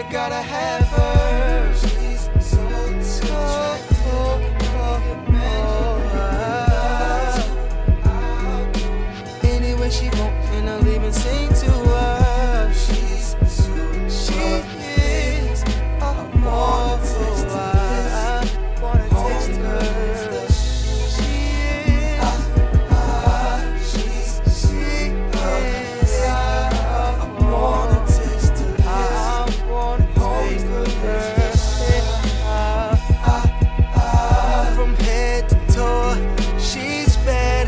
I gotta have her. She's so anyway, she won't, and I'll even sing to her. She is a mortal. I wanna taste her. She is. I wanna taste her. I wanna taste her. From head to toe, she's bad.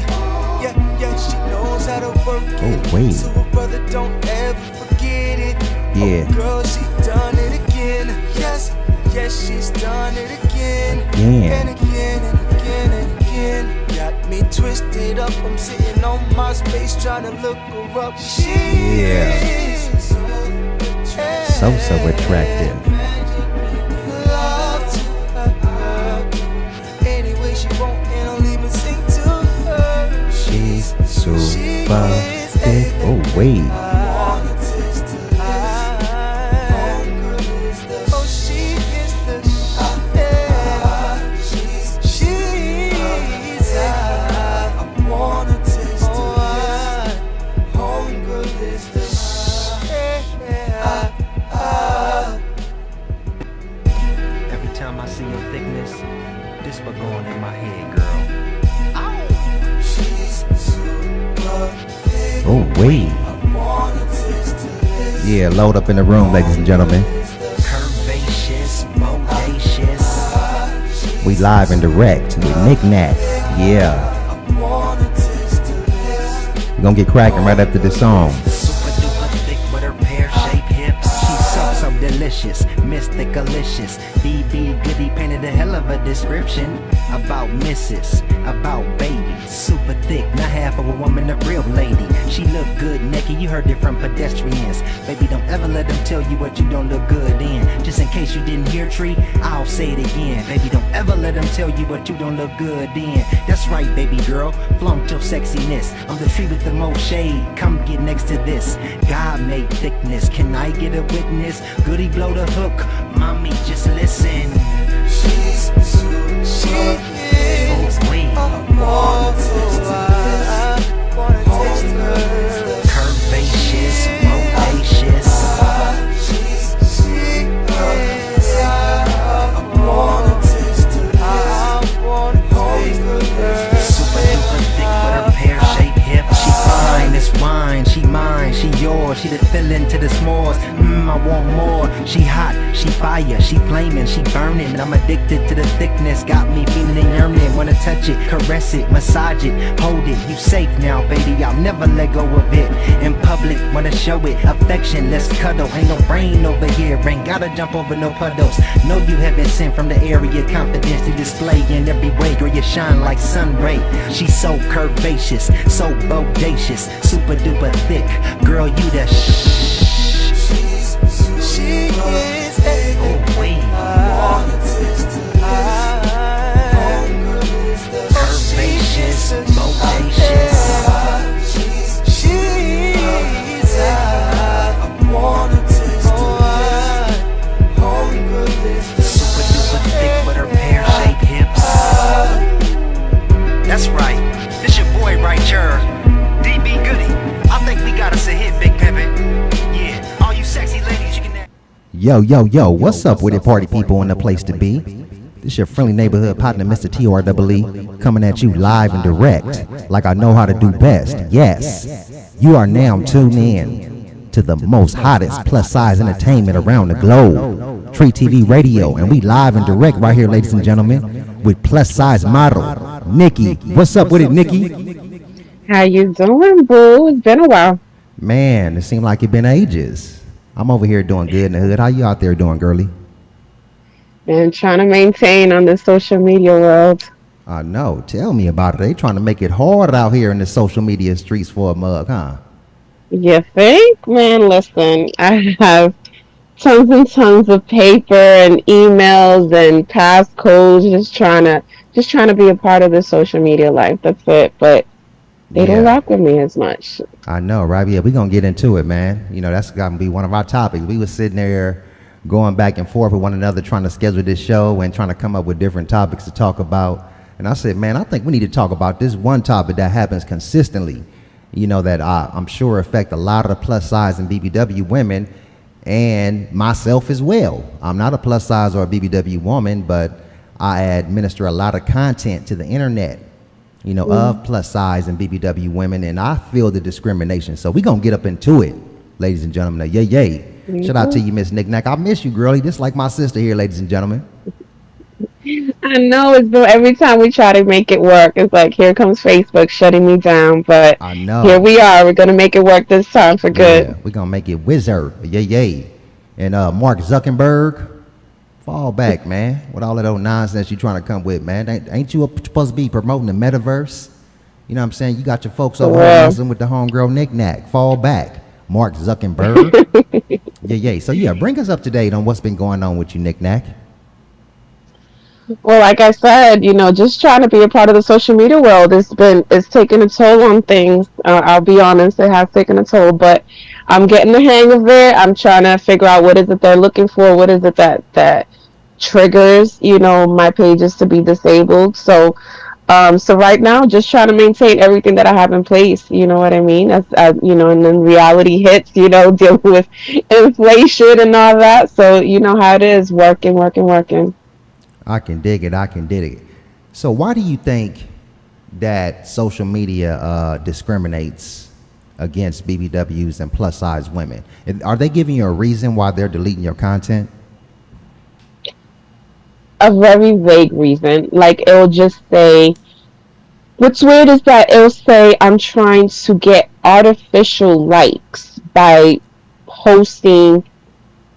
Yeah, she knows how to work it. Oh, wait. So her brother don't ever forget it. Yeah. Oh, girl, she done it again. Yes, she's done it again. Yeah. And again and again and again. Got me twisted up. I'm sitting on my space trying to look her up. She is So attractive. love to her. Anyway, she won't, and I'll even sing to her. She's super She thick. is. Oh, wait. Oh, she is the she's I wanna taste her. Homegirl is the Every time I see your thickness, this what going in my head, girl. she's super thick. Oh, wait. Wanna taste her. Yeah, load up in the room, ladies and gentlemen. Curvaceous, bodacious. We live and direct with Nick Nat. Yeah. Wanna taste her. We're gonna get cracking right after this song. Super duper thick with her pear-shaped hips. She's so delicious, mysticalicious. BB Goody painted a hell of a description about missus, about baby. Super thick, not half of a woman, a real lady. She look good naked, you heard it from pedestrians. Baby, don't ever let them tell you what you don't look good in. Just in case you didn't hear, Tree, I'll say it again. Baby, don't ever let them tell you what you don't look good in. That's right, baby girl, flaunt your sexiness. I'm the tree with the most shade, come get next to this. God made thickness, can I get a witness? Goody blow the hook, mommy just listen. She is wait. a mortal. I wanna taste her. Curvaceous, bodacious. She is. I wanna taste her. I wanna taste her. Super duper thick with her pear-shaped hips. She fine, this wine, she mine, she yours. She the filling to the s'mores. I want more. She hot, she fire, she flaming, she burning. And I'm addicted to the thickness, got me feeling and yearning. Wanna touch it, caress it, massage it, hold it. You safe now, baby, I'll never let go of it. In public, wanna show it, affection, let's cuddle. Ain't no rain over here, ain't gotta jump over no puddles. No, you haven't sent from the area, confidence to display in every way. Girl, you shine like sun ray. She's so curvaceous, so bodacious, super duper thick. Girl, you the She is a wait. Curvaceous, bodacious. She's I wanna taste her. Super duper thick with her pear-shaped hips. That's right, this your boy right here, DB Goody. I think we got us a hit, Big Pimpin'. Yeah, all you sexy ladies, you can. Yo, what's up with it, party people in the place to be? This your friendly neighborhood partner, Mr. TreeTvRadio, coming at you live and direct, like I know how to do best. Yes, you are now tuned in to the most hottest plus-size entertainment around the globe, TreeTvRadio, and we live and direct right here, ladies and gentlemen, with plus-size model, Nikki. What's up with it, Nikki? How you doing, boo? It's been a while. Man, it seemed like it been ages. I'm over here doing good in the hood. How you out there doing, girly? Been trying to maintain on the social media world. I know. Tell me about it. They trying to make it hard out here in the social media streets for a mug, huh? You think? Man, listen, I have tons and tons of paper and emails and passcodes just trying to be a part of the social media life. That's it. But they don't rock with me as much. I know, right? Yeah, we're going to get into it, man. You know, that's got to be one of our topics. We was sitting there going back and forth with one another, trying to schedule this show and trying to come up with different topics to talk about. And I said, man, I think we need to talk about this one topic that happens consistently, you know, that I'm sure affect a lot of the plus size and BBW women and myself as well. I'm not a plus size or a BBW woman, but I administer a lot of content to the internet, you know, of plus size and BBW women, and I feel the discrimination. So we're going to get up into it, ladies and gentlemen. Yay, yay. Shout out to you, Miss Nick Nack. I miss you, girlie. Just like my sister here, ladies and gentlemen. I know it's been, every time we try to make it work, it's like, here comes Facebook shutting me down. But I know. Here we are. We're going to make it work this time for good. Yeah, we're going to make it wizard. Yay, yay. And Mark Zuckerberg, fall back, man. With all of those nonsense you trying to come with, man. Ain't you supposed to be promoting the metaverse? You know what I'm saying? You got your folks over there messing with the homegirl Nick Nack. Fall back, Mark Zuckerberg. Yeah. So, yeah, bring us up to date on what's been going on with you, Nick Nack. Well, like I said, you know, just trying to be a part of the social media world, it's taking a toll on things. I'll be honest, it has taken a toll, but I'm getting the hang of it. I'm trying to figure out what is it they're looking for, what is it that triggers, you know, my pages to be disabled. So right now, just trying to maintain everything that I have in place. You know what I mean? As you know, and then reality hits. You know, dealing with inflation and all that. So you know how it is, working. I can dig it. So why do you think that social media discriminates against BBWs and plus size women? Are they giving you a reason why they're deleting your content? A very vague reason. Like, it'll just say, what's weird is that it'll say I'm trying to get artificial likes by posting,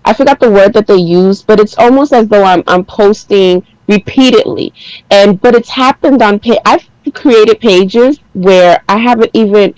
I forgot the word that they use, but it's almost as though I'm posting repeatedly. But it's happened on I've created pages where I haven't even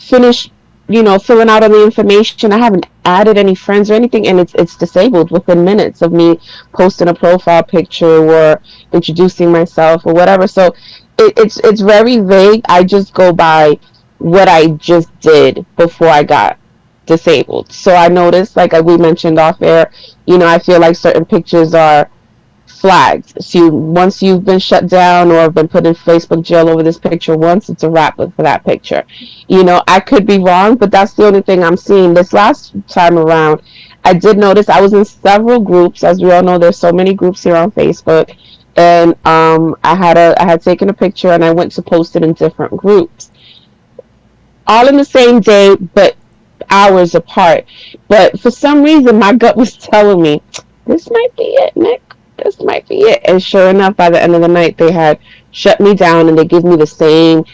finished, you know, filling out all the information. I haven't added any friends or anything, and it's disabled within minutes of me posting a profile picture or introducing myself or whatever. So it's very vague. I just go by what I just did before I got disabled. So I noticed, like we mentioned off air, you know, I feel like certain pictures are flagged. So once you've been shut down or been put in Facebook jail over this picture once, it's a wrap for that picture. You know, I could be wrong, but that's the only thing I'm seeing. This last time around, I did notice I was in several groups. As we all know, there's so many groups here on Facebook, and I had taken a picture and I went to post it in different groups, all in the same day, but hours apart. But for some reason, my gut was telling me, this might be it, Nick. This might be it. And sure enough, by the end of the night, they had shut me down, and they give me the same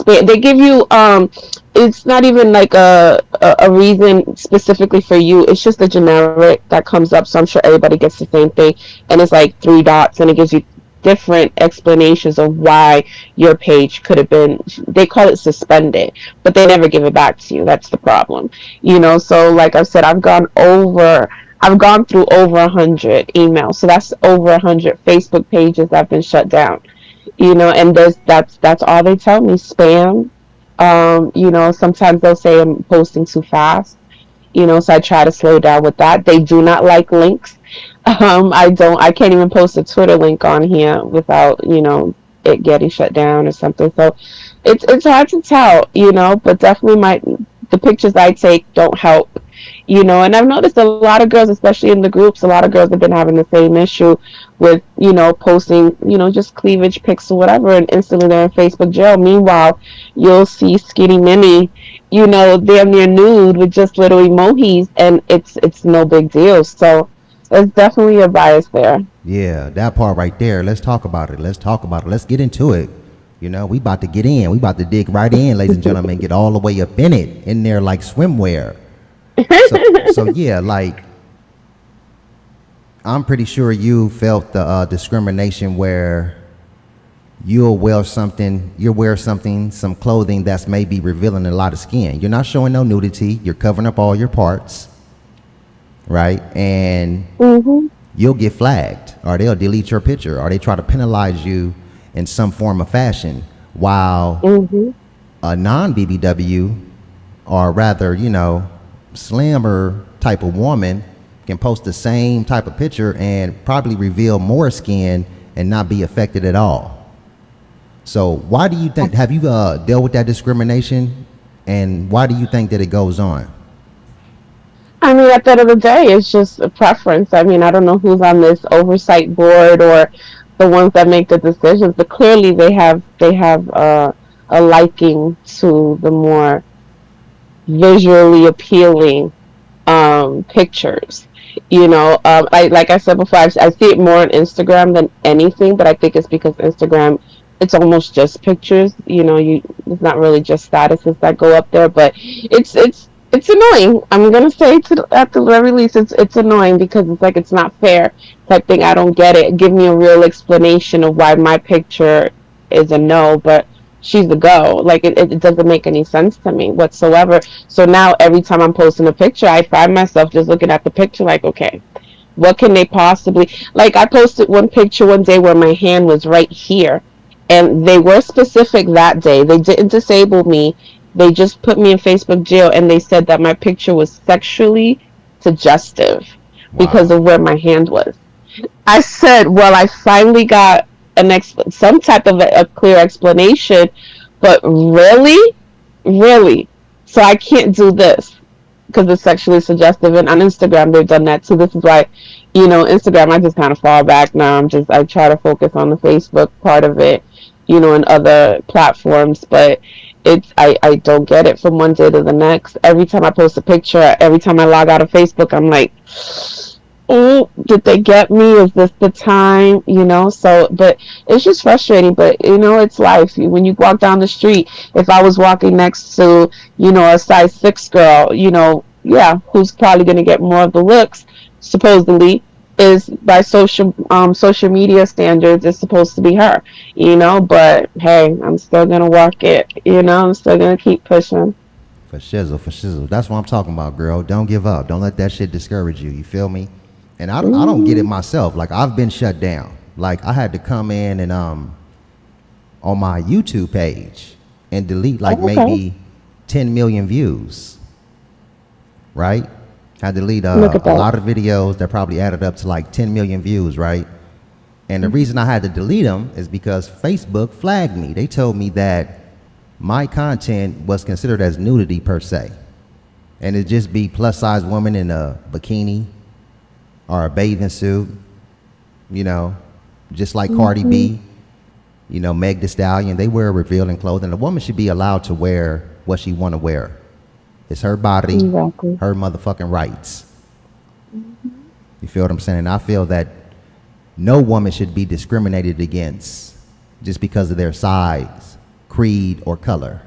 they give you it's not even like a reason specifically for you. It's just a generic that comes up, so I'm sure everybody gets the same thing, and it's like 3 dots, and it gives you different explanations of why your page could have been, they call it suspended, but they never give it back to you. That's the problem, you know. So like I said, I've gone through over 100 emails, so that's over 100 Facebook pages that have been shut down, you know. And that's all they tell me, spam. You know, sometimes they'll say I'm posting too fast, you know, so I try to slow down with that. They do not like links. I can't even post a Twitter link on here without, you know, it getting shut down or something. So it's hard to tell, you know, but definitely the pictures I take don't help, you know. And I've noticed a lot of girls, especially in the groups, a lot of girls have been having the same issue with, you know, posting, you know, just cleavage pics or whatever, and instantly they're in Facebook jail. Meanwhile, you'll see Skinny Minnie, you know, damn near nude with just little emojis, and it's no big deal. So there's definitely a bias there. Yeah, that part right there. Let's talk about it. Let's get into it. You know, we about to get in. We about to dig right in, ladies and gentlemen, get all the way up in there like swimwear. So yeah, like, I'm pretty sure you felt the discrimination where you'll wear something, some clothing that's maybe revealing a lot of skin. You're not showing no nudity. You're covering up all your parts, right? And you'll get flagged, or they'll delete your picture, or they try to penalize you in some form of fashion, while a non-BBW, or rather, you know, slimmer type of woman, can post the same type of picture and probably reveal more skin and not be affected at all. So why do you think, have you dealt with that discrimination, and why do you think that it goes on? I mean, at the end of the day, it's just a preference. I mean, I don't know who's on this oversight board or the ones that make the decisions, but clearly they have a liking to the more visually appealing pictures. Like I said before, I see it more on Instagram than anything, but I think it's because Instagram, it's almost just pictures. It's not really just statuses that go up there, but it's annoying. I'm gonna say at the very least, it's annoying because it's like it's not fair type thing. I don't get it. Give me a real explanation of why my picture is a no, but she's a go. Like it doesn't make any sense to me whatsoever. So now every time I'm posting a picture, I find myself just looking at the picture like, okay, what can they possibly, like I posted one picture one day where my hand was right here, and they were specific that day. They didn't disable me. They just put me in Facebook jail, and they said that my picture was sexually suggestive because of where my hand was. I said, well, I finally got some type of a clear explanation, but really, so I can't do this because it's sexually suggestive. And on Instagram, they've done that too. This is why, Instagram, I just kind of fall back now. I try to focus on the Facebook part of it, and other platforms, but I don't get it from one day to the next. Every time I post a picture, every time I log out of Facebook, I'm like, oh, did they get me? Is this the time? So, but it's just frustrating, but it's life. When you walk down the street, if I was walking next to, a size 6 girl, who's probably going to get more of the looks, supposedly, is by social media standards, is supposed to be her, but hey, I'm still going to walk it, I'm still going to keep pushing. For shizzle. That's what I'm talking about, girl. Don't give up. Don't let that shit discourage you. You feel me? And I don't get it myself. Like, I've been shut down. Like, I had to come in and on my YouTube page and delete maybe 10 million views. Right? I delete a lot of videos that probably added up to like 10 million views, right? And the reason I had to delete them is because Facebook flagged me. They told me that my content was considered as nudity per se, and it'd just be plus size woman in a bikini or a bathing suit, just like Cardi B, Meg Thee Stallion. They wear revealing clothing. A woman should be allowed to wear what she want to wear. It's her body, exactly. Her motherfucking rights. You feel what I'm saying? I feel that no woman should be discriminated against just because of their size, creed, or color.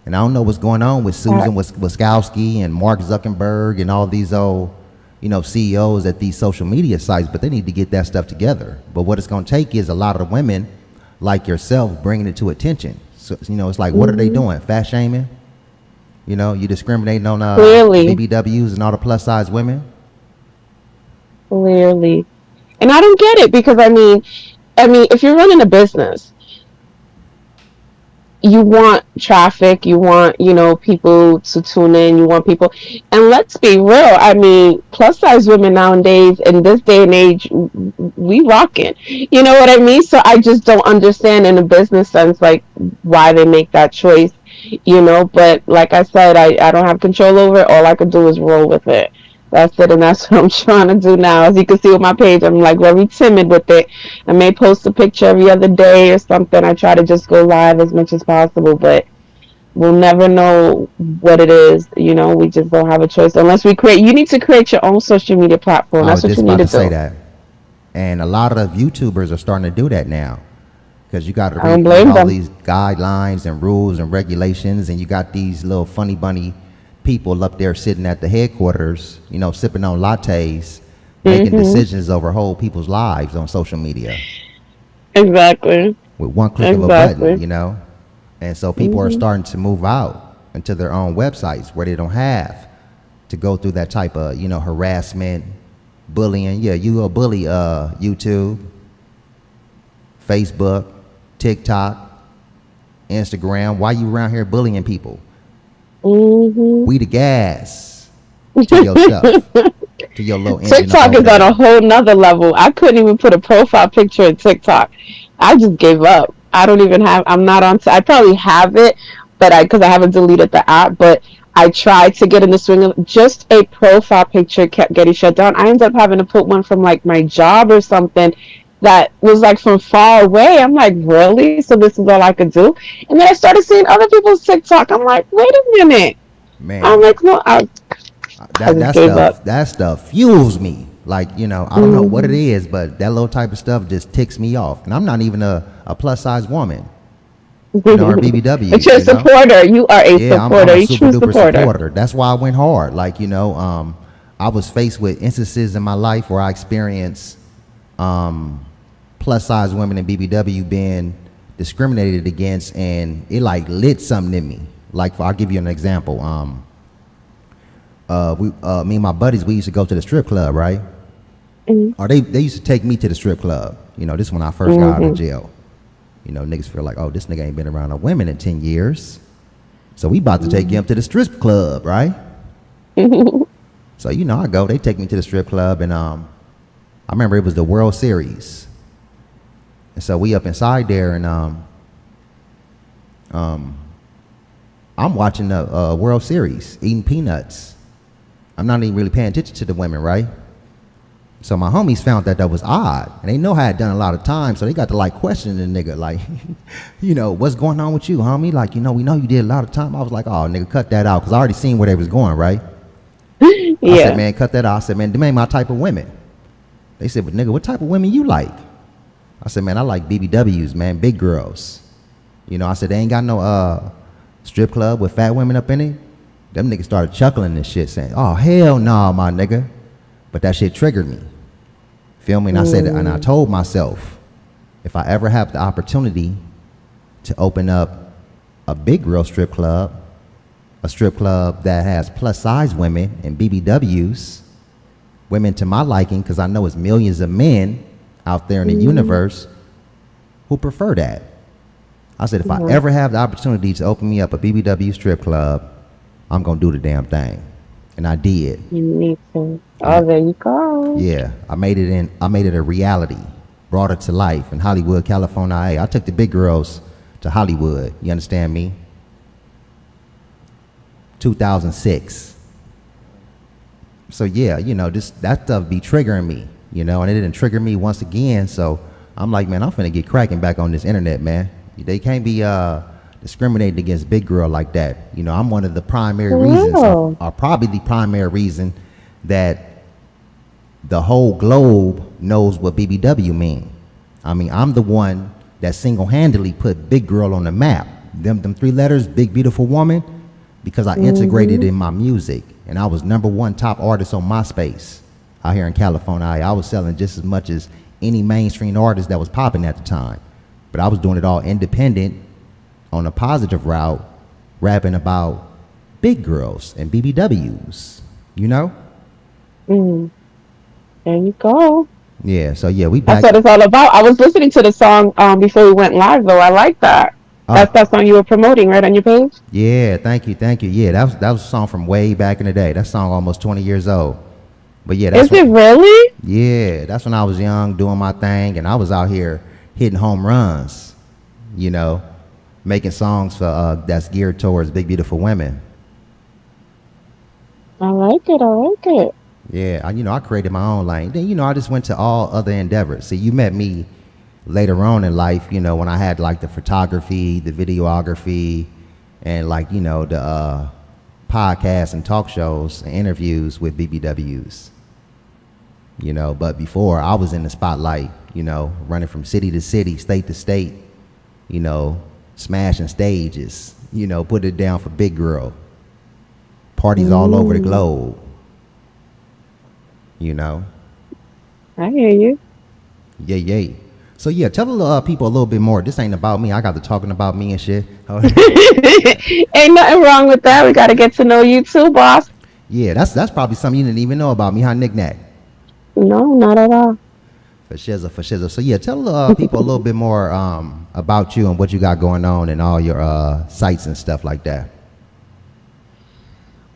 And I don't know what's going on with Susan Wiskowski and Mark Zuckerberg and all these old, CEOs at these social media sites, but they need to get that stuff together. But what it's going to take is a lot of women like yourself bringing it to attention. So, it's like, what are they doing? Fat shaming? You discriminating on BBWs and all the plus size women? Clearly. And I don't get it because, I mean, if you're running a business, you want traffic, you want, people to tune in, you want people, and let's be real, plus size women nowadays, in this day and age, we rocking, you know what I mean? So I just don't understand in a business sense, like, why they make that choice, but like I said, I don't have control over it. All I could do is roll with it. That's it, and that's what I'm trying to do now. As you can see with my page, I'm like very timid with it. I may post a picture every other day or something. I try to just go live as much as possible, but we'll never know what it is. We just don't have a choice unless we create. You need to create your own social media platform. That's what you need to do. Say that. And a lot of YouTubers are starting to do that now, because you got to read all these guidelines and rules and regulations, and you got these little funny bunny people up there sitting at the headquarters, sipping on lattes, making decisions over whole people's lives on social media. Exactly. With one click of a button, And so people are starting to move out into their own websites where they don't have to go through that type of, harassment, bullying. Yeah, you a bully, YouTube, Facebook, TikTok, Instagram. Why you around here bullying people? We the gas. to your stuff, to your little engine. TikTok is on a whole nother level. I couldn't even put a profile picture in TikTok. I just gave up. I don't even have. I'm not on. I probably have it, but because I haven't deleted the app. But I tried to get in the swing of just a profile picture kept getting shut down. I ended up having to put one from like my job or something that was like from far away. I'm like, really? So this is all I could do? And then I started seeing other people's TikTok. I'm like, wait a minute. Man, I'm like, no, that stuff fuels me. Like, I don't know what it is, but that little type of stuff just ticks me off. And I'm not even a plus size woman, or BBW. But you're a supporter. You are a supporter. I'm a you super true duper supporter. That's why I went hard. Like, I was faced with instances in my life where I experienced plus size women in BBW being discriminated against, and it like lit something in me. Like, I'll give you an example. Me and my buddies, we used to go to the strip club, right? Or they used to take me to the strip club. This is when I first got out of jail. Niggas feel like, oh, this nigga ain't been around no women in 10 years. So we about to take him to the strip club, right? So, I go, they take me to the strip club, and I remember it was the World Series. And so we up inside there, and I'm watching the World Series, eating peanuts. I'm not even really paying attention to the women, right? So my homies found that was odd, and they know I had done a lot of time, so they got to like questioning the nigga, like, what's going on with you, homie? Like, we know you did a lot of time. I was like, oh, nigga, cut that out, because I already seen where they was going, right? Yeah. I said, man, cut that out. I said, man, them ain't my type of women. They said, but nigga, what type of women you like? I said, man, I like BBWs, man, big girls. I said, they ain't got no strip club with fat women up in it. Them niggas started chuckling and shit, saying, oh, hell no, my nigga. But that shit triggered me. Feel me? And I said, and I told myself, if I ever have the opportunity to open up a big girl strip club, a strip club that has plus size women and BBWs, women to my liking, because I know it's millions of men out there in the universe who prefer that. I said, if I ever have the opportunity to open me up a BBW strip club, I'm going to do the damn thing. And I did. You need to. Oh, there you go. Yeah, I made it a reality. Brought it to life in Hollywood, California. Hey, I took the big girls to Hollywood. You understand me? 2006. So yeah, that stuff be triggering me, and it didn't trigger me once again. So I'm like, man, I'm finna get cracking back on this internet, man. They can't be discriminating against big girl like that. I'm one of the primary reasons, or probably the primary reason that the whole globe knows what BBW mean. I mean, I'm the one that single-handedly put big girl on the map. Them three letters, big beautiful woman, because I integrated it in my music, and I was #1 top artist on MySpace out here in California. I was selling just as much as any mainstream artist that was popping at the time, but I was doing it all independent on a positive route, rapping about big girls and BBWs, There you go. Yeah, so yeah, we back. That's what it's all about. I was listening to the song before we went live, though. I like that. That's that song you were promoting, right, on your page? Yeah, thank you. Yeah, that was a song from way back in the day. That song almost 20 years old. But yeah, Is it really? Yeah, that's when I was young, doing my thing, and I was out here hitting home runs, making songs for that's geared towards big beautiful women. I like it. Yeah, I created my own lane. Then I just went to all other endeavors. See, you met me later on in life, when I had like the photography, the videography, and like the podcasts and talk shows and interviews with BBWs. But before I was in the spotlight, running from city to city, state to state, smashing stages, put it down for big girl. Parties all over the globe. I hear you. Yeah. So yeah, tell the people a little bit more. This ain't about me. I got to talking about me and shit. Ain't nothing wrong with that. We got to get to know you too, boss. Yeah, that's probably something you didn't even know about me, huh, Nick Nack? No, not at all. For shizzle. So yeah, tell people a little bit more about you and what you got going on and all your sites and stuff like that.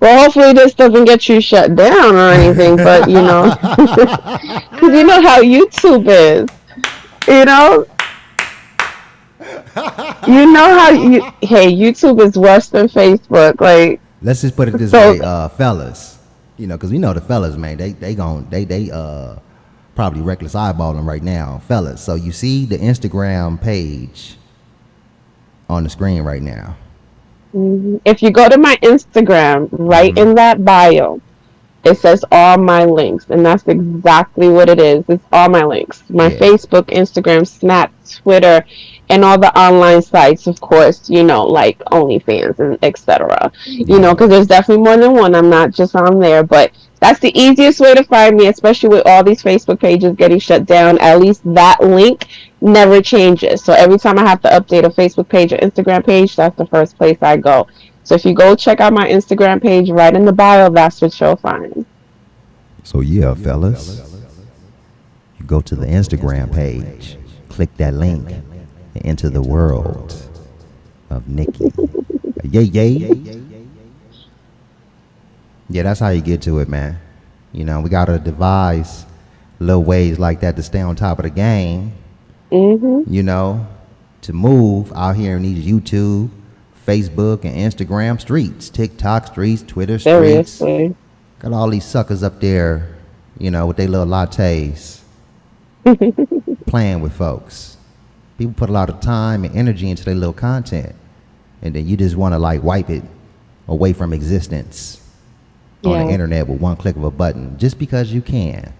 Well, hopefully this doesn't get you shut down or anything, but you know, because you know how YouTube is. You know, hey, YouTube is worse than Facebook. Like, Let's just put it this so way, fellas. You know, because we know the fellas, man. They probably reckless eyeballing right now, fellas. So you see the Instagram page on the screen right now. if you go to my Instagram, right in that bio, it says all my links, and that's exactly what it is. It's all my links. My Yeah. Facebook, Instagram, Snap, Twitter, and all the online sites, of course, you know, like OnlyFans and etc. You know, Yeah. because there's definitely more than one. I'm not just on there, but that's the easiest way to find me, especially with all these Facebook pages getting shut down. At least that link never changes. So every time I have to update a Facebook page or Instagram page, that's the first place I go. So if you go check out my Instagram page, right in the bio, that's what you'll find. So yeah, fellas, you go to the Instagram page, click that link, and enter the world of Nikki. Yay, yay. Yeah, that's how you get to it, man. You know, we gotta devise little ways like that to stay on top of the game. You know, to move out here in these YouTube, Facebook, and Instagram streets, TikTok streets, Twitter streets. Seriously. Got all these suckers up there, you know, with their little lattes, playing with folks. People put a lot of time and energy into their little content, and then you just want to like wipe it away from existence on the internet with one click of a button, just because you can.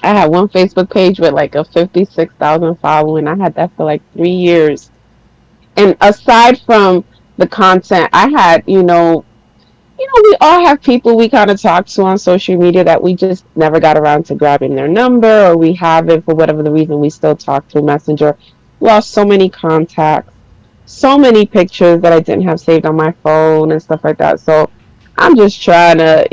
I had one Facebook page with like a 56,000 following. I had that for like 3 years. And aside from the content, I had, we all have people we kind of talk to on social media that we just never got around to grabbing their number, or we haven't for whatever the reason. We still talk through Messenger. Lost so many contacts, so many pictures that I didn't have saved on my phone and stuff like that. So I'm just trying to,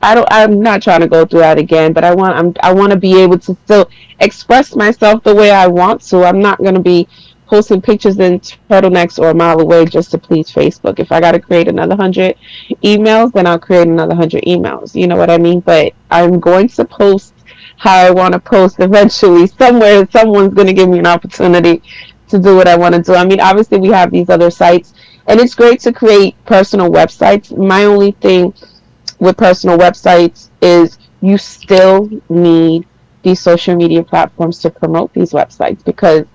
I'm not trying to go through that again, but I want to be able to still express myself the way I want to. I'm not going to be posting pictures in turtlenecks or a mile away just to please Facebook. If I got to create another 100 emails, then I'll create another 100 emails. You know what I mean? But I'm going to post how I want to post eventually. Somewhere, someone's going to give me an opportunity to do what I want to do. I mean, obviously, we have these other sites, and it's great to create personal websites. My only thing with personal websites is you still need these social media platforms to promote these websites, because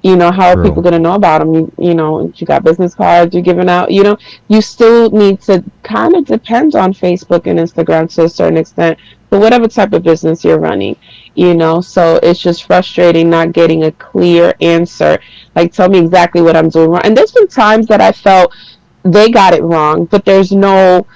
how are people going to know about them? You got business cards you're giving out. You still need to kind of depend on Facebook and Instagram to a certain extent for whatever type of business you're running. So it's just frustrating not getting a clear answer. Like, tell me exactly what I'm doing wrong. And there's been times that I felt they got it wrong, but there's no.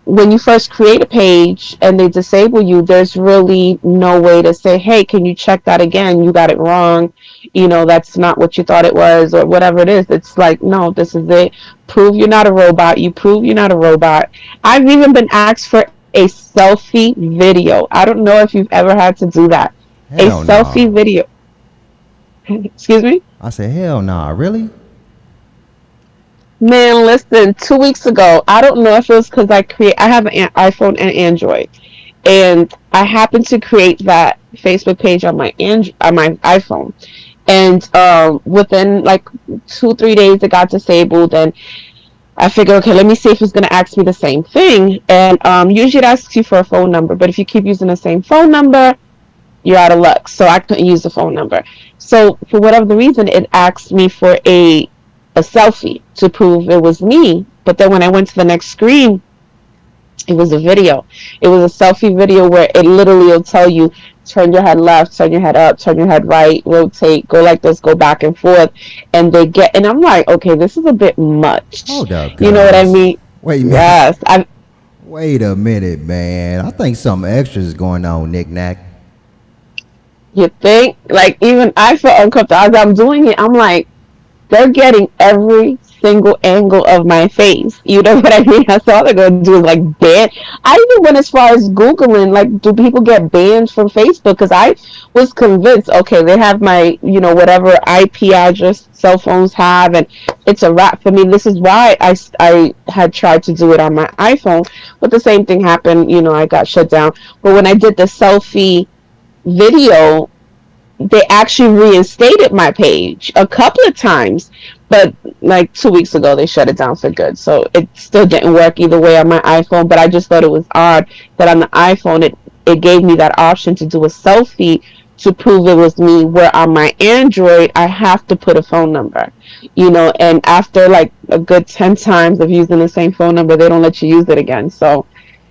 When you first create a page and they disable you, there's really no way to say, hey, can you check that again? You got it wrong. That's not what you thought it was, or whatever it is. It's like, no, this is it. Prove you're not a robot. You prove you're not a robot. I've even been asked for a selfie video. I don't know if you've ever had to do that. Hell Selfie video. Excuse me? I said, hell nah, really? Man, listen, 2 weeks ago, I don't know if it was because I have an iPhone and Android, and I happened to create that Facebook page on my iPhone, and within like 2-3 days it got disabled, and I figured, okay, let me see if it's going to ask me the same thing. And usually it asks you for a phone number, but if you keep using the same phone number, you're out of luck. So I couldn't use the phone number. So for whatever the reason, it asked me for a selfie to prove it was me. But then when I went to the next screen, it was a video. It was a selfie video where it literally will tell you, turn your head left, turn your head up, turn your head right, rotate, go like this, go back and forth. And I'm like, okay, this is a bit much. Hold up, guys. You know what I mean? Wait a minute. Yes. Wait a minute, man. I think something extra is going on, knick-knack. You think? Like, even I felt uncomfortable as I'm doing it. I'm like, they're getting every single angle of my face. You know what I mean? That's all they're gonna do is like ban. I even went as far as Googling, like, do people get banned from Facebook? Because I was convinced, okay, they have my, whatever IP address cell phones have, and it's a wrap for me. This is why I had tried to do it on my iPhone, but the same thing happened. I got shut down. But when I did the selfie video, they actually reinstated my page a couple of times, but like 2 weeks ago they shut it down for good. So it still didn't work either way on my iPhone. But I just thought it was odd that on the iPhone it gave me that option to do a selfie to prove it was me, where on my Android I have to put a phone number, and after like a good 10 times of using the same phone number, they don't let you use it again. So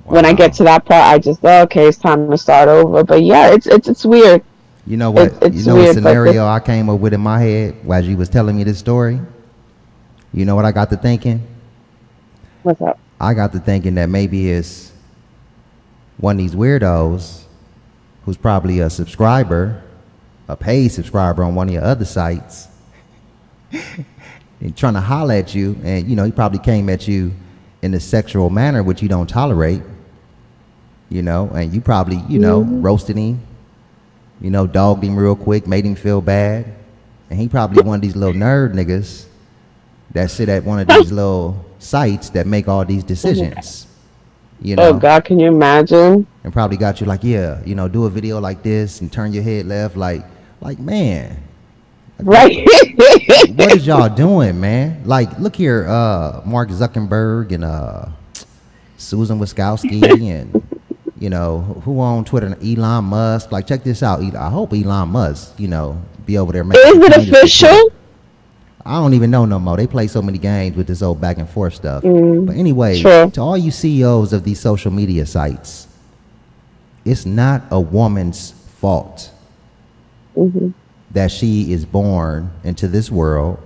when I get to that part, I just okay, it's time to start over. But yeah, it's weird. You know what? It's what weird, scenario I came up with in my head while you was telling me this story? You know what I got to thinking? What's up? I got to thinking that maybe it's one of these weirdos who's probably a subscriber, a paid subscriber on one of your other sites, and trying to holler at you, and he probably came at you in a sexual manner which you don't tolerate, and you probably roasted him, dogged him real quick, made him feel bad, and he probably one of these little nerd niggas that sit at one of these little sites that make all these decisions. Oh God, can you imagine? And probably got you like, yeah, do a video like this and turn your head left, like man, right? what is y'all doing, man? Like, look here, Mark Zuckerberg and Susan Wiskowski and who on Twitter, Elon Musk. Like, check this out. I hope Elon Musk, be over there making. Is it official? I don't even know no more. They play so many games with this old back and forth stuff. But anyway, to all you CEOs of these social media sites, it's not a woman's fault that she is born into this world.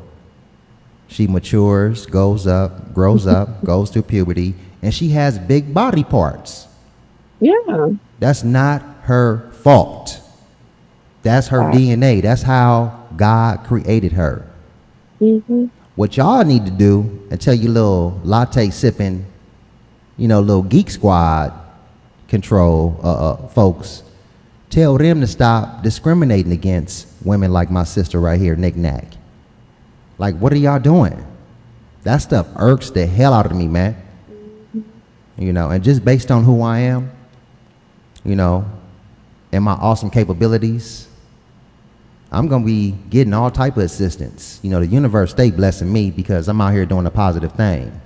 She matures, grows up, goes through puberty, and she has big body parts. Yeah. That's not her fault. That's her DNA. That's how God created her. What y'all need to do, and tell your little latte sipping, little geek squad control folks, tell them to stop discriminating against women like my sister right here, Nick Nack. Like, what are y'all doing? That stuff irks the hell out of me, man. And just based on who I am, and my awesome capabilities, I'm going to be getting all type of assistance. The universe stay blessing me because I'm out here doing a positive thing.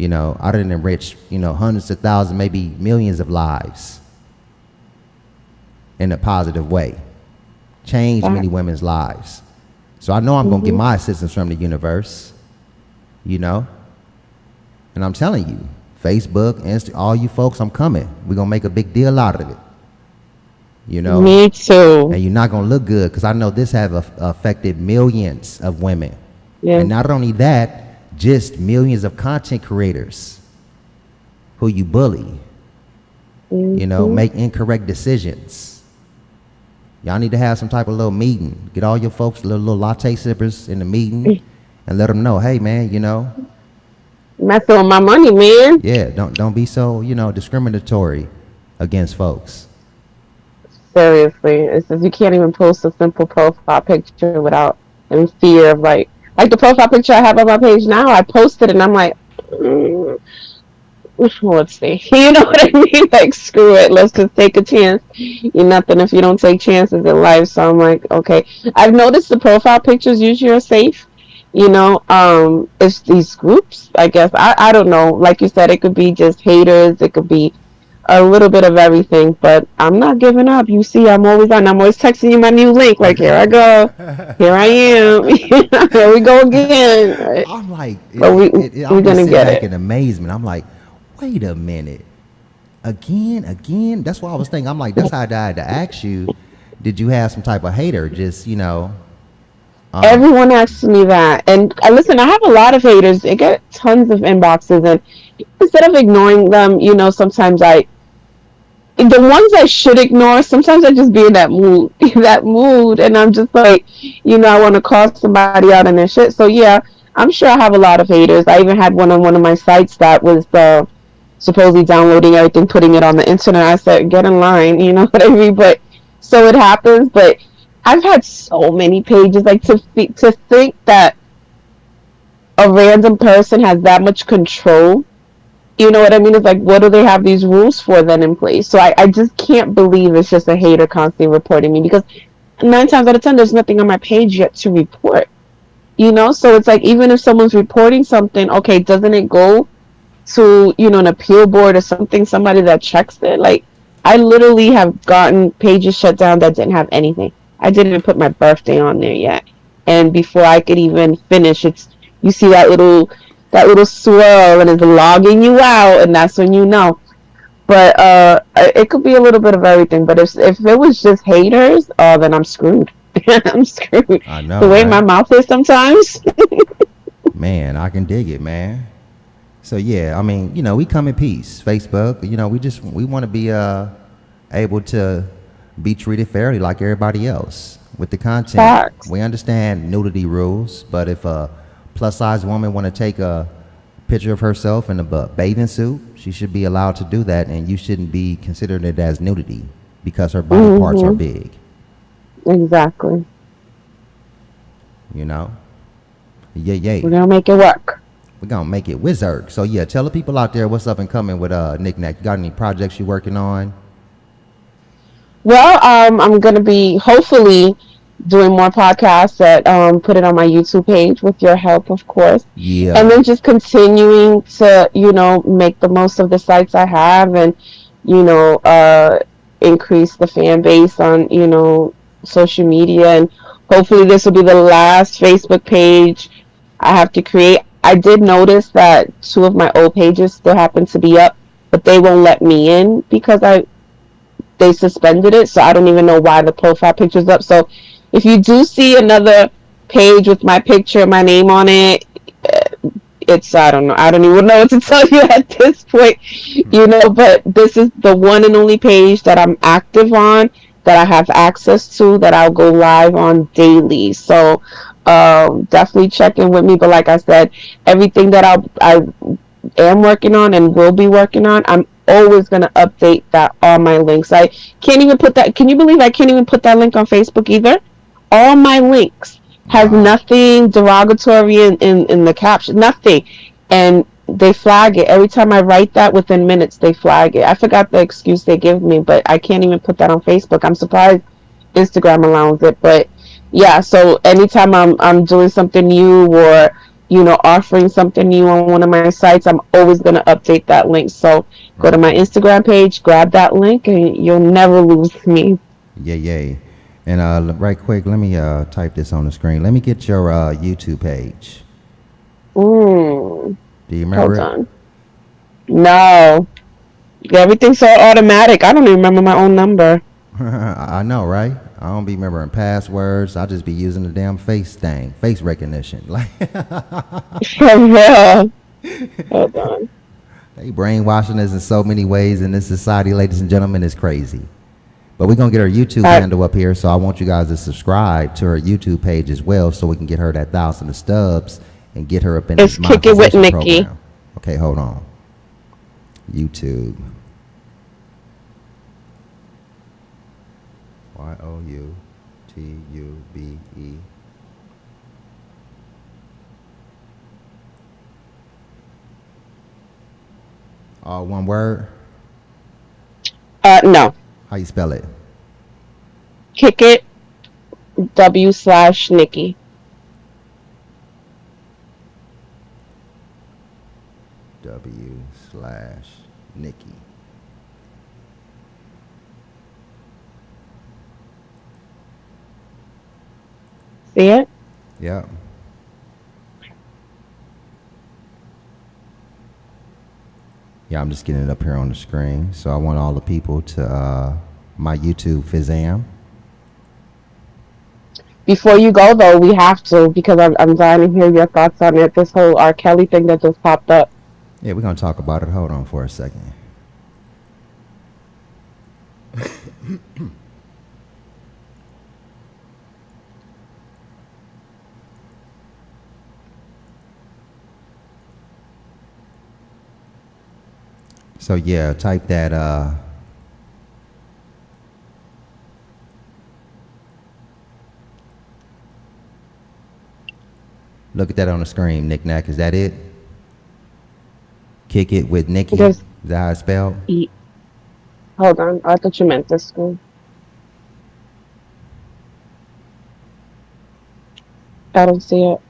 I done enriched, hundreds of thousands, maybe millions of lives in a positive way. Changed many women's lives. So I know I'm going to get my assistance from the universe, And I'm telling you, Facebook, Insta, all you folks, I'm coming. We're going to make a big deal out of it. Me too. And you're not going to look good because I know this have affected millions of women. Yeah. And not only that, just millions of content creators who you bully, make incorrect decisions. Y'all need to have some type of little meeting. Get all your folks, little latte sippers in the meeting and let them know, hey, man, messing with my money, man. Yeah, don't be so, discriminatory against folks. Seriously, it's just, you can't even post a simple profile picture without any fear of like the profile picture I have on my page now. I posted and I'm like, let's see. You know what I mean? Like, screw it. Let's just take a chance. You're nothing if you don't take chances in life. So I'm like, okay. I've noticed the profile pictures usually are safe. It's these groups, I guess. I don't know. Like you said, it could be just haters. It could be a little bit of everything, but I'm not giving up. You see, I'm always texting you my new link. Like, here I go. Here I am. Here we go again. Right? I'm like, we're going to get back it. in amazement. I'm like, wait a minute. Again? That's what I was thinking. I'm like, that's how I had to ask you, did you have some type of hater? Just, Everyone asks me that. And listen, I have a lot of haters. I get tons of inboxes, and instead of ignoring them, sometimes the ones I should ignore, sometimes I just be in that mood, and I'm just like, I want to call somebody out on their shit. So yeah, I'm sure I have a lot of haters. I even had one on one of my sites that was supposedly downloading everything, putting it on the internet. I said, get in line, you know what I mean? But so it happens. But I've had so many pages. Like to think that a random person has that much control. You know what I mean? It's like, what do they have these rules for then in place? So I just can't believe it's just a hater constantly reporting me, because 9 times out of 10, there's nothing on my page yet to report. You know, so it's like, even if someone's reporting something, okay, doesn't it go to, you know, an appeal board or something, somebody that checks it? Like, I literally have gotten pages shut down that didn't have anything. I didn't even put my birthday on there yet, and before I could even finish, it's, you see that little swirl, and it's logging you out, and that's when you know. But it could be a little bit of everything. But if it was just haters, oh, then I'm screwed. I'm screwed. I know, The way my right? mouth is sometimes. Man, I can dig it, man. So yeah, I mean, you know, we come in peace. Facebook, you know, we want to be able to be treated fairly like everybody else with the content. Facts. We understand nudity rules, but if a plus size woman want to take a picture of herself in a bathing suit, she should be allowed to do that, and you shouldn't be considering it as nudity because her body parts are big. Exactly. You know, yeah. We're gonna make it work. We're gonna make it wizard. So yeah, tell the people out there what's up and coming with Nick Nack. You got any projects you working on? Well, I'm gonna be hopefully doing more podcasts that put it on my YouTube page with your help, of course. Yeah. And then just continuing to, you know, make the most of the sites I have, and, you know, increase the fan base on, you know, social media. And hopefully this will be the last Facebook page I have to create. I did notice that 2 of my old pages still happen to be up, but they won't let me in because they suspended it, so I don't even know why the profile picture's up. So if you do see another page with my picture and my name on it, it's, I don't know. I don't even know what to tell you at this point, you know, but this is the one and only page that I'm active on, that I have access to, that I'll go live on daily. So definitely check in with me. But like I said, everything that I am working on and will be working on, I'm always going to update that on my links. I can't even put that, can you believe I can't even put that link on Facebook either? All my links has nothing derogatory in the caption, nothing. And they flag it. Every time I write that, within minutes, they flag it. I forgot the excuse they give me, but I can't even put that on Facebook. I'm surprised Instagram allows it. But yeah, so anytime I'm doing something new, or, you know, offering something new on one of my sites, I'm always going to update that link. So go to my Instagram page, grab that link, and you'll never lose me. Yeah. And right quick, let me type this on the screen. Let me get your YouTube page. Do you remember Hold on. No. Everything's so automatic. I don't even remember my own number. I know, right? I don't be remembering passwords. I just be using the damn face thing, face recognition. Like, For real. Hold on. they brainwashing us in so many ways in this society, ladies and gentlemen. It's crazy. But we're going to get her YouTube handle up here, so I want you guys to subscribe to her YouTube page as well, so we can get her that 1,000 of stubs and get her up in this Kick It with monetization Nikki. program. Okay, hold on. YouTube. YOUTUBE. All one word? No. How you spell it? Kick It W/Nikki. W/Nikki. See it? Yep. Yeah, I'm just getting it up here on the screen. So I want all the people to my YouTube Fizam. Before you go, though, we have to, because I'm dying to hear your thoughts on it. This whole R. Kelly thing that just popped up. Yeah, we're going to talk about it. Hold on for a second. So yeah, type that. Look at that on the screen, Nick Nack. Is that it? Kick it with Nikki. There's, Is that how it's spelled? hold on. I thought you meant this one. I don't see it.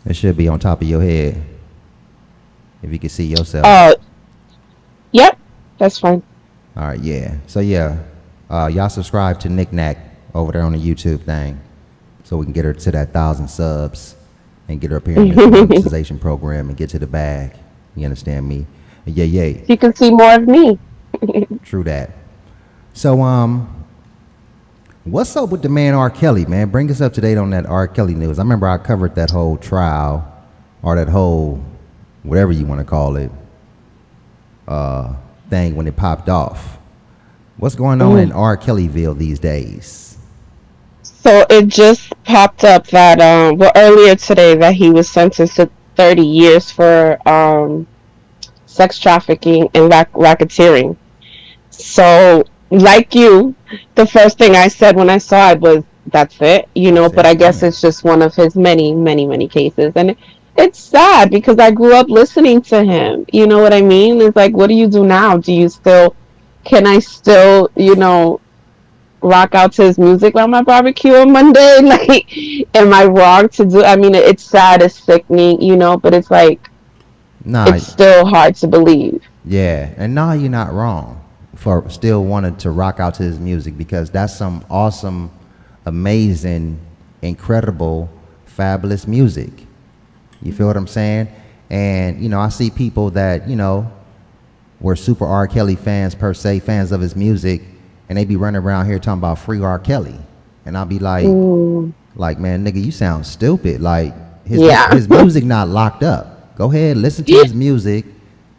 It should be on top of your head. If you can see yourself. Oh, yep. That's fine. All right, yeah. So yeah, y'all subscribe to Nick Nack over there on the YouTube thing, so we can get her to that 1,000 subs and get her up here in the monetization program and get to the bag. You understand me? Yeah. You can see more of me. True that. So what's up with the man R. Kelly, man? Bring us up to date on that R. Kelly news. I remember I covered that whole trial, or that whole whatever you want to call it, thing when it popped off. What's going on in R. Kellyville these days? So it just popped up that earlier today that he was sentenced to 30 years for sex trafficking and racketeering. So like you, the first thing I said when I saw it was, that's it, you know, but I guess it's just one of his many cases. And it's sad because I grew up listening to him. You know what I mean? It's like, what do you do now? Can I still, you know, rock out to his music on my barbecue on Monday? Like, am I wrong to do? I mean, it's sad, it's sickening, you know, but it's like, it's still hard to believe. Yeah, and no, you're not wrong for still wanting to rock out to his music, because that's some awesome, amazing, incredible, fabulous music. You feel what I'm saying? And, you know, I see people that, you know, were super R. Kelly fans per se, fans of his music, and they be running around here talking about free R. Kelly. And I'll be like, man, nigga, you sound stupid. Like, his music not locked up. Go ahead, listen to his music,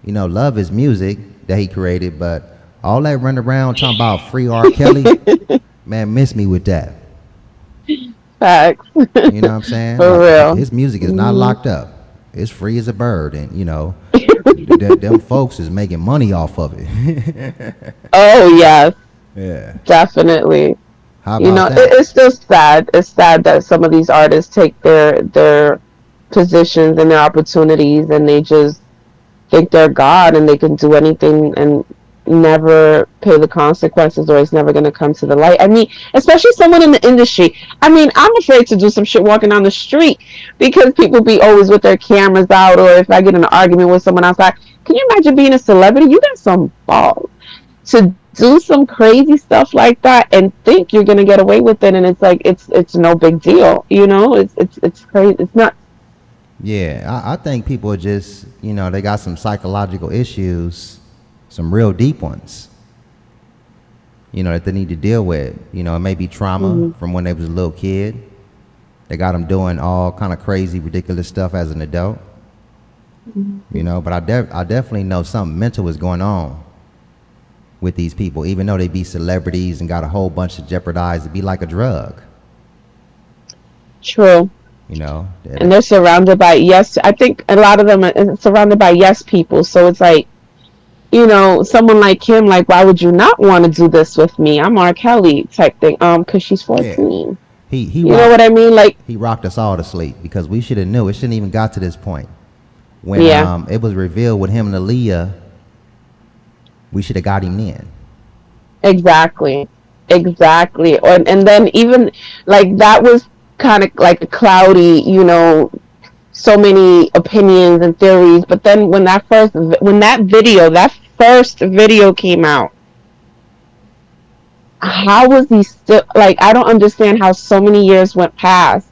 you know, love his music that he created, but all that run around talking about free R. Kelly, man, miss me with that. Facts. You know what I'm saying? For real. His music is not locked up. It's free as a bird, and you know, them folks is making money off of it. Oh yes. Yeah. Definitely. How about you know, that? it's still sad. It's sad that some of these artists take their positions and their opportunities, and they just think they're God and they can do anything and never pay the consequences, or it's never going to come to the light. I mean, especially someone in the industry. I mean, I'm afraid to do some shit walking down the street because people be always with their cameras out, or if I get in an argument with someone outside. Can you imagine being a celebrity? You got some balls to do some crazy stuff like that and think you're going to get away with it, and it's like it's no big deal, you know? It's crazy. It's not. Yeah, I think people are just, you know, they got some psychological issues, some real deep ones, you know, that they need to deal with. You know, it may be trauma from when they was a little kid. They got them doing all kind of crazy, ridiculous stuff as an adult. You know, but I definitely know something mental is going on with these people, even though they be celebrities and got a whole bunch of jeopardized. It'd be like a drug. True. You know, and they're surrounded by I think a lot of them are surrounded by yes people, so it's like, you know, someone like him, like, why would you not want to do this with me? I'm R. Kelly type thing, because she's 14. Yeah. He you know what I mean? Like, he rocked us all to sleep, because we should have knew. It shouldn't even got to this point. When it was revealed with him and Aaliyah, we should have got him in. Exactly. And then even like that was kind of like a cloudy, you know, so many opinions and theories. But then when that first video came out, how was he still, like, I don't understand how so many years went past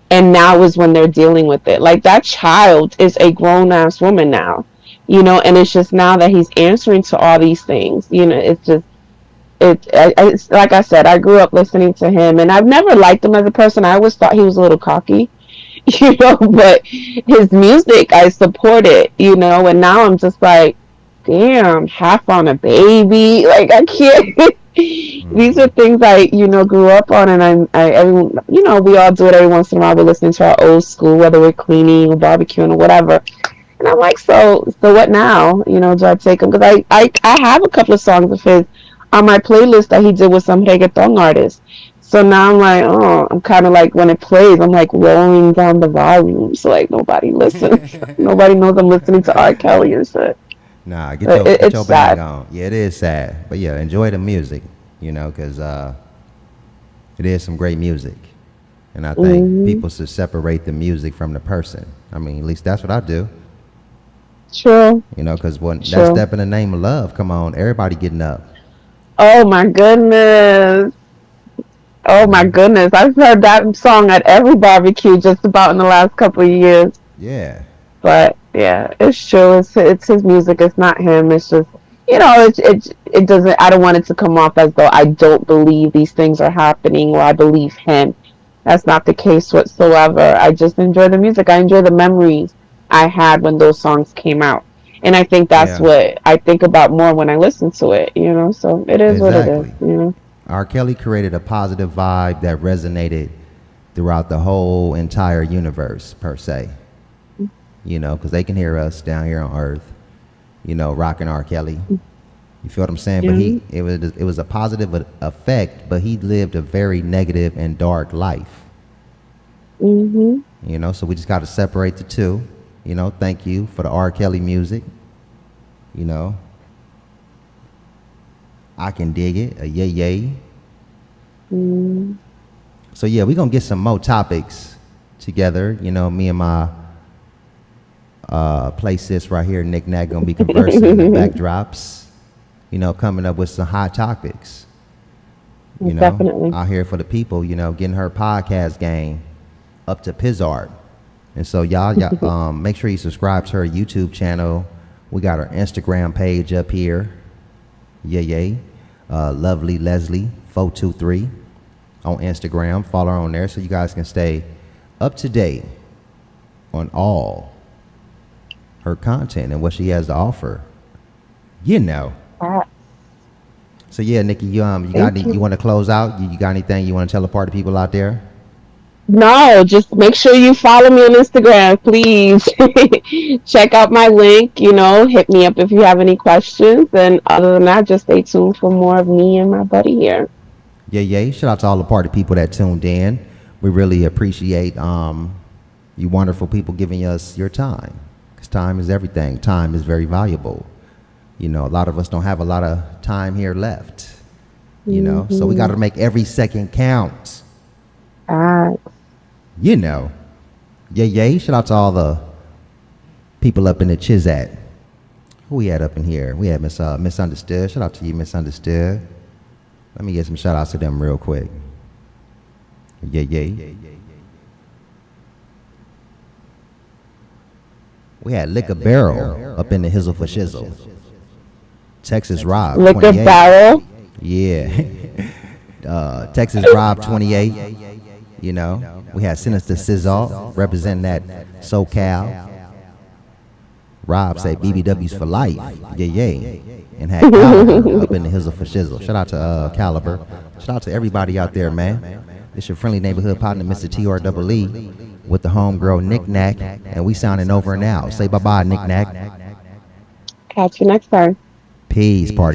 and now is when they're dealing with it. Like, that child is a grown-ass woman now, you know, and it's just now that he's answering to all these things, you know. It's just, it's like I said, I grew up listening to him, and I've never liked him as a person. I always thought he was a little cocky, you know, but his music, I support it, you know, and now I'm just like, damn, half on a baby, like, I can't. These are things I, you know, grew up on, and everyone, you know, we all do it every once in a while. We're listening to our old school, whether we're cleaning or barbecuing or whatever. And I'm like, so what now? You know, do I take him? Because I have a couple of songs of his on my playlist that he did with some reggaeton artists. So now I'm like, oh, I'm kind of like, when it plays, I'm like lowering down the volume so like nobody listens. Nobody knows I'm listening to R. Kelly and shit. Nah, But get it's your bag sad. on. Yeah, it is sad, but yeah, enjoy the music. Because it is some great music, and I think Hmm. people should separate the music from the person. I mean, at least that's what I do. True. Because when that True. step in the name of love, come on, everybody getting up. Oh my goodness. Oh You my know, goodness. I've heard that song at every barbecue just about in the last couple of years. yeah, But yeah, it's true. It's his music. It's not him. It's just, it doesn't. I don't want it to come off as though I don't believe these things are happening or I believe him. That's not the case whatsoever. I just enjoy the music. I enjoy the memories I had when those songs came out, and I think that's yeah, what I think about more when I listen to it. So it is what it is. exactly. R. Kelly created a positive vibe that resonated throughout the whole entire universe, per se. Because they can hear us down here on Earth, rocking R. Kelly. You feel what I'm saying? But Yeah. it was a positive effect, but he lived a very negative and dark life. Mhm. So we just got to separate the two. Thank you for the R. Kelly music. You know, I can dig it. A yay yay. Mm. So yeah, we're gonna get some more topics together. Me and my play sis right here, Nick Nack, gonna be conversing in the backdrops. Coming up with some hot topics. Definitely. Out here for the people. Getting her podcast game up to Pizzard. And so y'all, make sure you subscribe to her YouTube channel. We got our Instagram page up here. Yay. Lovely Leslie 423 on Instagram. Follow her on there so you guys can stay up to date on all her content and what she has to offer. Ah, So yeah, Nikki, you thank you. you want to close out? You got anything you want to tell the party people out there? No, just make sure you follow me on Instagram, please. Check out my link, hit me up if you have any questions. And other than that, just stay tuned for more of me and my buddy here. Yeah. Shout out to all the party people that tuned in. We really appreciate you wonderful people giving us your time. Because time is everything. Time is very valuable. A lot of us don't have a lot of time here left. So we got to make every second count. Ah, Yeah. Shout out to all the people up in the Chizat. Who we had up in here? We had Misunderstood. Shout out to you, Misunderstood. Let me get some shout outs to them real quick. Yeah. We had Liquor Barrel up in the Hizzle for Shizzle. Texas Rob Liquor 28. Barrel. Yeah. Texas Rob 28. We had Sinister Sizzle representing that SoCal. Rob say BBW's for life. Yeah. And had Caliber up in the Hizzle for Shizzle. Shout out to Caliber. Shout out to everybody out there, man. It's your friendly neighborhood partner, Mr. TreeTvRadio, with the homegirl Nick Nack. And we sounding over and out. Say bye-bye, Nick Nack. Catch you next time. Peace, party.